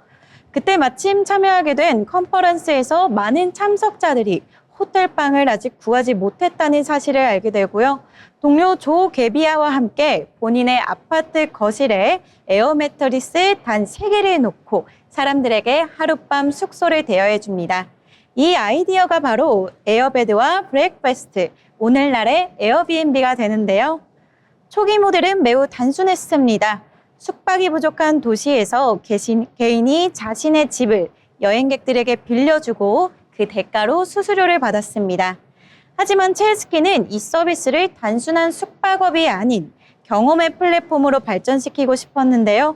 Speaker 3: 그때 마침 참여하게 된 컨퍼런스에서 많은 참석자들이 호텔방을 아직 구하지 못했다는 사실을 알게 되고요. 동료 조 게비아와 함께 본인의 아파트 거실에 에어 매트리스 단 3개를 놓고 사람들에게 하룻밤 숙소를 대여해 줍니다. 이 아이디어가 바로 에어베드와 브렉패스트, 오늘날의 에어비앤비가 되는데요. 초기 모델은 매우 단순했습니다. 숙박이 부족한 도시에서 개인이 자신의 집을 여행객들에게 빌려주고 그 대가로 수수료를 받았습니다. 하지만 체스키는 이 서비스를 단순한 숙박업이 아닌 경험의 플랫폼으로 발전시키고 싶었는데요.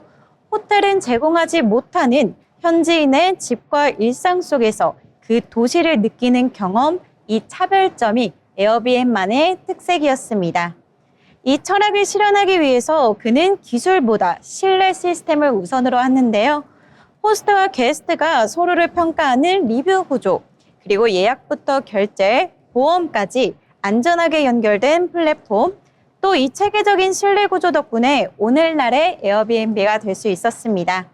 Speaker 3: 호텔은 제공하지 못하는 현지인의 집과 일상 속에서 그 도시를 느끼는 경험, 이 차별점이 에어비앤만의 특색이었습니다. 이 철학을 실현하기 위해서 그는 기술보다 신뢰 시스템을 우선으로 했는데요. 호스트와 게스트가 서로를 평가하는 리뷰 구조, 그리고 예약부터 결제, 보험까지 안전하게 연결된 플랫폼, 또 이 체계적인 신뢰 구조 덕분에 오늘날의 에어비앤비가 될 수 있었습니다.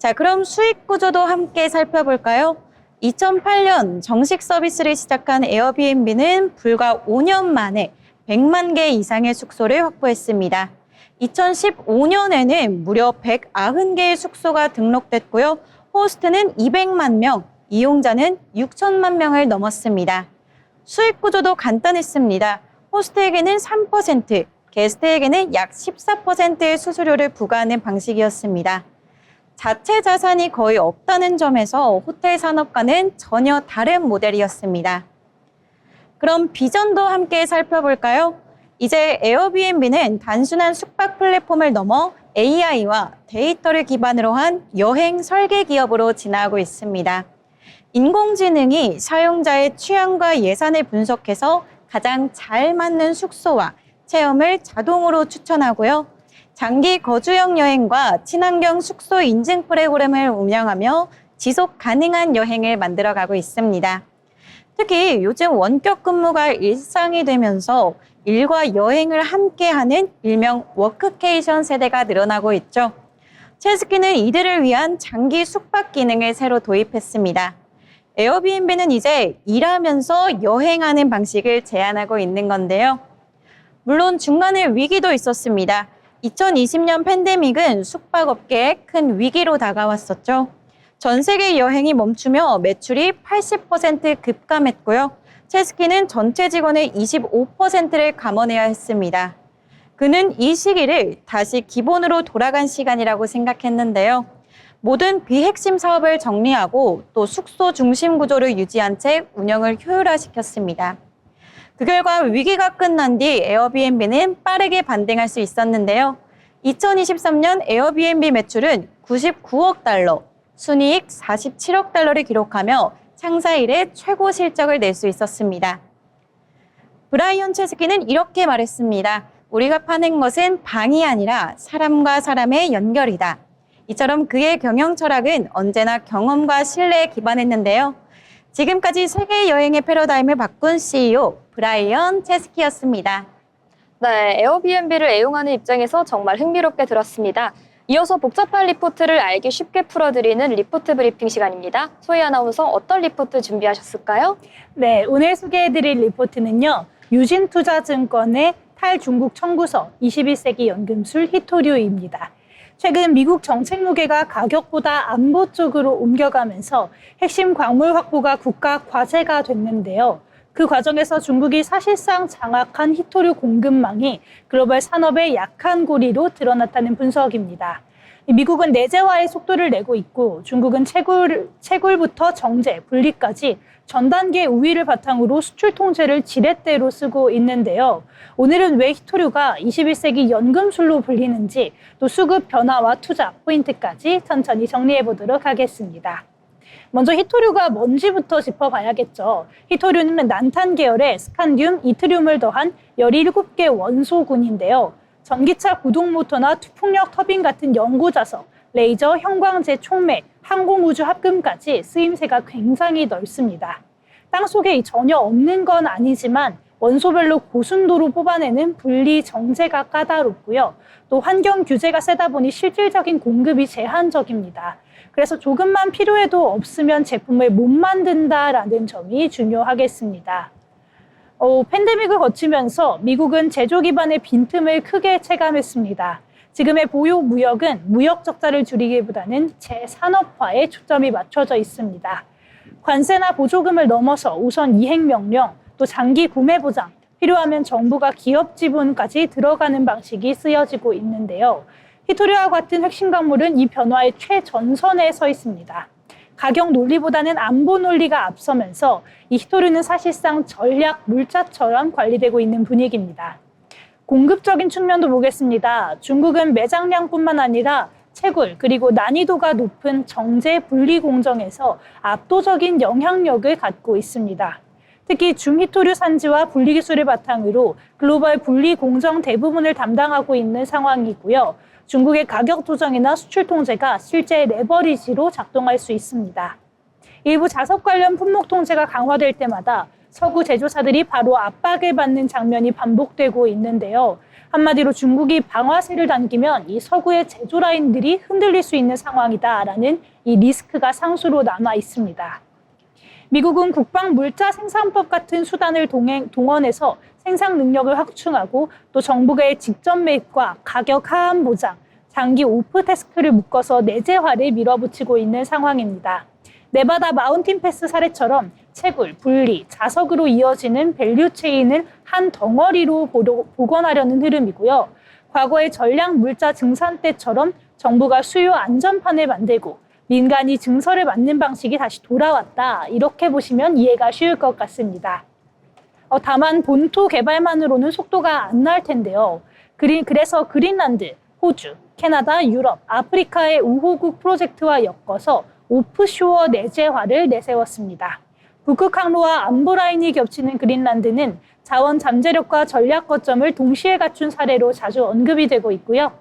Speaker 3: 자, 그럼 수익 구조도 함께 살펴볼까요? 2008년 정식 서비스를 시작한 에어비앤비는 불과 5년 만에 100만 개 이상의 숙소를 확보했습니다. 2015년에는 무려 190개의 숙소가 등록됐고요. 호스트는 200만 명, 이용자는 6천만 명을 넘었습니다. 수익 구조도 간단했습니다. 호스트에게는 3%, 게스트에게는 약 14%의 수수료를 부과하는 방식이었습니다. 자체 자산이 거의 없다는 점에서 호텔 산업과는 전혀 다른 모델이었습니다. 그럼 비전도 함께 살펴볼까요? 이제 에어비앤비는 단순한 숙박 플랫폼을 넘어 AI와 데이터를 기반으로 한 여행 설계 기업으로 진화하고 있습니다. 인공지능이 사용자의 취향과 예산을 분석해서 가장 잘 맞는 숙소와 체험을 자동으로 추천하고요. 장기 거주형 여행과 친환경 숙소 인증 프로그램을 운영하며 지속 가능한 여행을 만들어가고 있습니다. 특히 요즘 원격 근무가 일상이 되면서 일과 여행을 함께하는 일명 워크케이션 세대가 늘어나고 있죠. 체스키는 이들을 위한 장기 숙박 기능을 새로 도입했습니다. 에어비앤비는 이제 일하면서 여행하는 방식을 제안하고 있는 건데요. 물론 중간에 위기도 있었습니다. 2020년 팬데믹은 숙박업계에 큰 위기로 다가왔었죠. 전 세계 여행이 멈추며 매출이 80% 급감했고요. 체스키는 전체 직원의 25%를 감원해야 했습니다. 그는 이 시기를 다시 기본으로 돌아간 시간이라고 생각했는데요. 모든 비핵심 사업을 정리하고 또 숙소 중심 구조를 유지한 채 운영을 효율화시켰습니다. 그 결과 위기가 끝난 뒤 에어비앤비는 빠르게 반등할 수 있었는데요. 2023년 에어비앤비 매출은 99억 달러, 순이익 47억 달러를 기록하며 창사 이래 최고 실적을 낼 수 있었습니다. 브라이언 체스키는 이렇게 말했습니다. 우리가 파는 것은 방이 아니라 사람과 사람의 연결이다. 이처럼 그의 경영 철학은 언제나 경험과 신뢰에 기반했는데요. 지금까지 세계 여행의 패러다임을 바꾼 CEO 브라이언 체스키였습니다.
Speaker 1: 네, 에어비앤비를 애용하는 입장에서 정말 흥미롭게 들었습니다. 이어서 복잡한 리포트를 알기 쉽게 풀어드리는 리포트 브리핑 시간입니다. 소희 아나운서 어떤 리포트 준비하셨을까요?
Speaker 2: 네, 오늘 소개해드릴 리포트는요. 유진투자증권의 탈중국 청구서 21세기 연금술 히토류입니다. 최근 미국 정책 무게가 가격보다 안보 쪽으로 옮겨가면서 핵심 광물 확보가 국가 과제가 됐는데요. 그 과정에서 중국이 사실상 장악한 히토류 공급망이 글로벌 산업의 약한 고리로 드러났다는 분석입니다. 미국은 내재화의 속도를 내고 있고 중국은 채굴부터 정제, 분리까지 전 단계 우위를 바탕으로 수출 통제를 지렛대로 쓰고 있는데요. 오늘은 왜 히토류가 21세기 연금술로 불리는지 또 수급 변화와 투자 포인트까지 천천히 정리해 보도록 하겠습니다. 먼저 히토류가 뭔지부터 짚어봐야겠죠. 히토류는 난탄 계열의 스칸듐, 이트륨을 더한 17개 원소군인데요. 전기차 구동 모터나 투풍력 터빈 같은 연구자석, 레이저, 형광제, 촉매, 항공우주 합금까지 쓰임새가 굉장히 넓습니다. 땅속에 전혀 없는 건 아니지만 원소별로 고순도로 뽑아내는 분리 정제가 까다롭고요. 또 환경 규제가 세다 보니 실질적인 공급이 제한적입니다. 그래서 조금만 필요해도 없으면 제품을 못 만든다라는 점이 중요하겠습니다. 팬데믹을 거치면서 미국은 제조 기반의 빈틈을 크게 체감했습니다. 지금의 보유 무역은 무역 적자를 줄이기보다는 재산업화에 초점이 맞춰져 있습니다. 관세나 보조금을 넘어서 우선 이행 명령, 또 장기 구매 보장, 필요하면 정부가 기업 지분까지 들어가는 방식이 쓰여지고 있는데요. 히토류와 같은 핵심 광물은 이 변화의 최전선에 서 있습니다. 가격 논리보다는 안보 논리가 앞서면서 이 히토류는 사실상 전략 물자처럼 관리되고 있는 분위기입니다. 공급적인 측면도 보겠습니다. 중국은 매장량뿐만 아니라 채굴 그리고 난이도가 높은 정제 분리 공정에서 압도적인 영향력을 갖고 있습니다. 특히 중히토류 산지와 분리 기술을 바탕으로 글로벌 분리 공정 대부분을 담당하고 있는 상황이고요. 중국의 가격 조정이나 수출 통제가 실제 레버리지로 작동할 수 있습니다. 일부 자석 관련 품목 통제가 강화될 때마다 서구 제조사들이 바로 압박을 받는 장면이 반복되고 있는데요. 한마디로 중국이 방아쇠를 당기면 이 서구의 제조 라인들이 흔들릴 수 있는 상황이다라는 이 리스크가 상수로 남아 있습니다. 미국은 국방 물자 생산법 같은 수단을 동원해서 생산 능력을 확충하고 또 정부의 직접 매입과 가격 하한 보장, 장기 오프 태스크를 묶어서 내재화를 밀어붙이고 있는 상황입니다. 네바다 마운틴 패스 사례처럼 채굴, 분리, 자석으로 이어지는 밸류 체인을 한 덩어리로 복원하려는 흐름이고요. 과거의 전략 물자 증산 때처럼 정부가 수요 안전판을 만들고 민간이 증서를 맡는 방식이 다시 돌아왔다. 이렇게 보시면 이해가 쉬울 것 같습니다. 다만 본토 개발만으로는 속도가 안 날 텐데요. 그래서 그린란드, 호주, 캐나다, 유럽, 아프리카의 우호국 프로젝트와 엮어서 오프쇼어 내재화를 내세웠습니다. 북극 항로와 안보 라인이 겹치는 그린란드는 자원 잠재력과 전략 거점을 동시에 갖춘 사례로 자주 언급이 되고 있고요.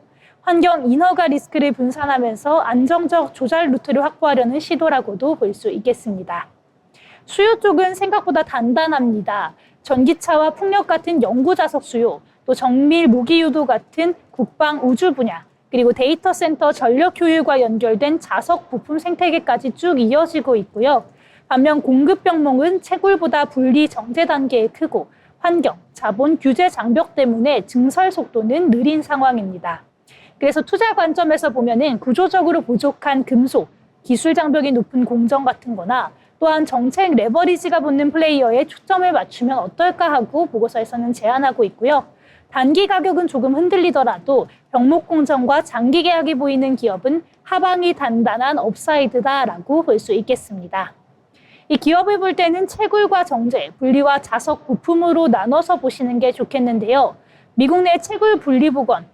Speaker 2: 환경 인허가 리스크를 분산하면서 안정적 조달 루트를 확보하려는 시도라고도 볼 수 있겠습니다. 수요 쪽은 생각보다 단단합니다. 전기차와 풍력 같은 연구 자석 수요, 또 정밀 무기 유도 같은 국방 우주 분야, 그리고 데이터 센터 전력 효율과 연결된 자석 부품 생태계까지 쭉 이어지고 있고요. 반면 공급 병목은 채굴보다 분리 정제 단계에 크고 환경, 자본, 규제 장벽 때문에 증설 속도는 느린 상황입니다. 그래서 투자 관점에서 보면은 구조적으로 부족한 금속, 기술 장벽이 높은 공정 같은 거나 또한 정책 레버리지가 붙는 플레이어에 초점을 맞추면 어떨까 하고 보고서에서는 제안하고 있고요. 단기 가격은 조금 흔들리더라도 병목 공정과 장기 계약이 보이는 기업은 하방이 단단한 업사이드다라고 볼 수 있겠습니다. 이 기업을 볼 때는 채굴과 정제, 분리와 자석 부품으로 나눠서 보시는 게 좋겠는데요. 미국 내 채굴 분리 복원,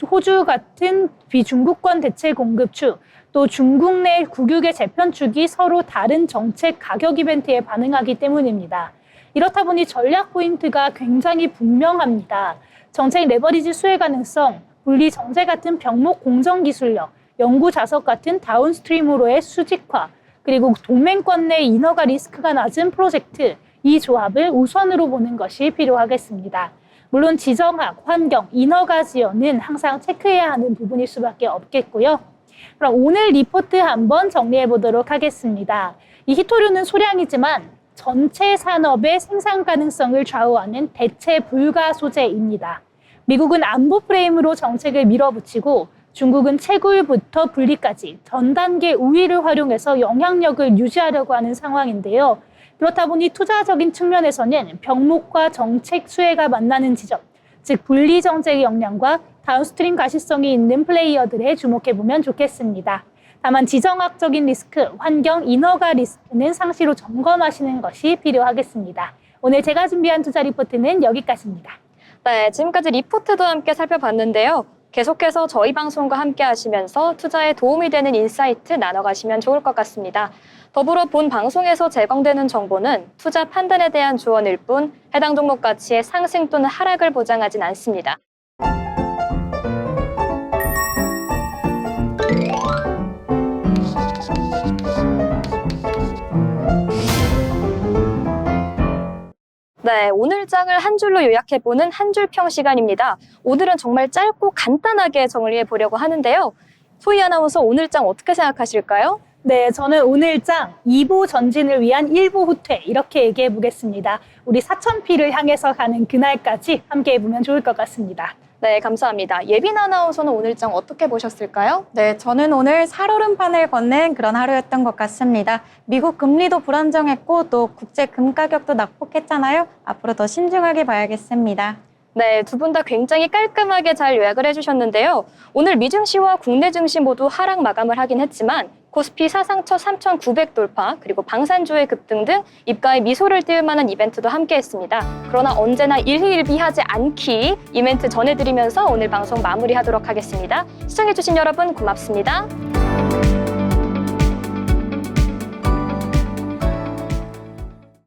Speaker 2: 호주 같은 비중국권 대체 공급축, 또 중국 내 국유계 재편축이 서로 다른 정책 가격 이벤트에 반응하기 때문입니다. 이렇다 보니 전략 포인트가 굉장히 분명합니다. 정책 레버리지 수혜 가능성, 분리 정제 같은 병목 공정 기술력, 연구 자석 같은 다운스트림으로의 수직화, 그리고 동맹권 내 인허가 리스크가 낮은 프로젝트, 이 조합을 우선으로 보는 것이 필요하겠습니다. 물론 지정학, 환경, 인허가 지연은 항상 체크해야 하는 부분일 수밖에 없겠고요. 그럼 오늘 리포트 한번 정리해 보도록 하겠습니다. 이 희토류는 소량이지만 전체 산업의 생산 가능성을 좌우하는 대체 불가 소재입니다. 미국은 안보 프레임으로 정책을 밀어붙이고 중국은 채굴부터 분리까지 전 단계 우위를 활용해서 영향력을 유지하려고 하는 상황인데요. 그렇다 보니 투자적인 측면에서는 병목과 정책 수혜가 만나는 지점, 즉 분리 정책의 역량과 다운스트림 가시성이 있는 플레이어들에 주목해보면 좋겠습니다. 다만 지정학적인 리스크, 환경 인허가 리스크는 상시로 점검하시는 것이 필요하겠습니다. 오늘 제가 준비한 투자 리포트는 여기까지입니다.
Speaker 1: 네, 지금까지 리포트도 함께 살펴봤는데요. 계속해서 저희 방송과 함께 하시면서 투자에 도움이 되는 인사이트 나눠가시면 좋을 것 같습니다. 더불어 본 방송에서 제공되는 정보는 투자 판단에 대한 조언일 뿐 해당 종목 가치의 상승 또는 하락을 보장하진 않습니다. 네, 오늘 장을 한 줄로 요약해보는 한 줄 평 시간입니다. 오늘은 정말 짧고 간단하게 정리해 보려고 하는데요. 소희 아나운서 오늘 장 어떻게 생각하실까요?
Speaker 2: 네, 저는 오늘 장 2보 전진을 위한 1보 후퇴 이렇게 얘기해 보겠습니다. 우리 4,000피를 향해서 가는 그날까지 함께 해보면 좋을 것 같습니다.
Speaker 1: 네, 감사합니다. 예빈 아나운서는 오늘 장 어떻게 보셨을까요?
Speaker 3: 네, 저는 오늘 살얼음판을 걷는 그런 하루였던 것 같습니다. 미국 금리도 불안정했고 또 국제 금 가격도 낙폭했잖아요. 앞으로 더 신중하게 봐야겠습니다.
Speaker 1: 네, 두 분 다 굉장히 깔끔하게 잘 요약을 해주셨는데요. 오늘 미증시와 국내 증시 모두 하락 마감을 하긴 했지만 코스피 사상처 3,900 돌파, 그리고 방산주의 급등 등 입가에 미소를 띄울 만한 이벤트도 함께했습니다. 그러나 언제나 일희일비하지 않기 이벤트 전해드리면서 오늘 방송 마무리하도록 하겠습니다. 시청해주신 여러분 고맙습니다.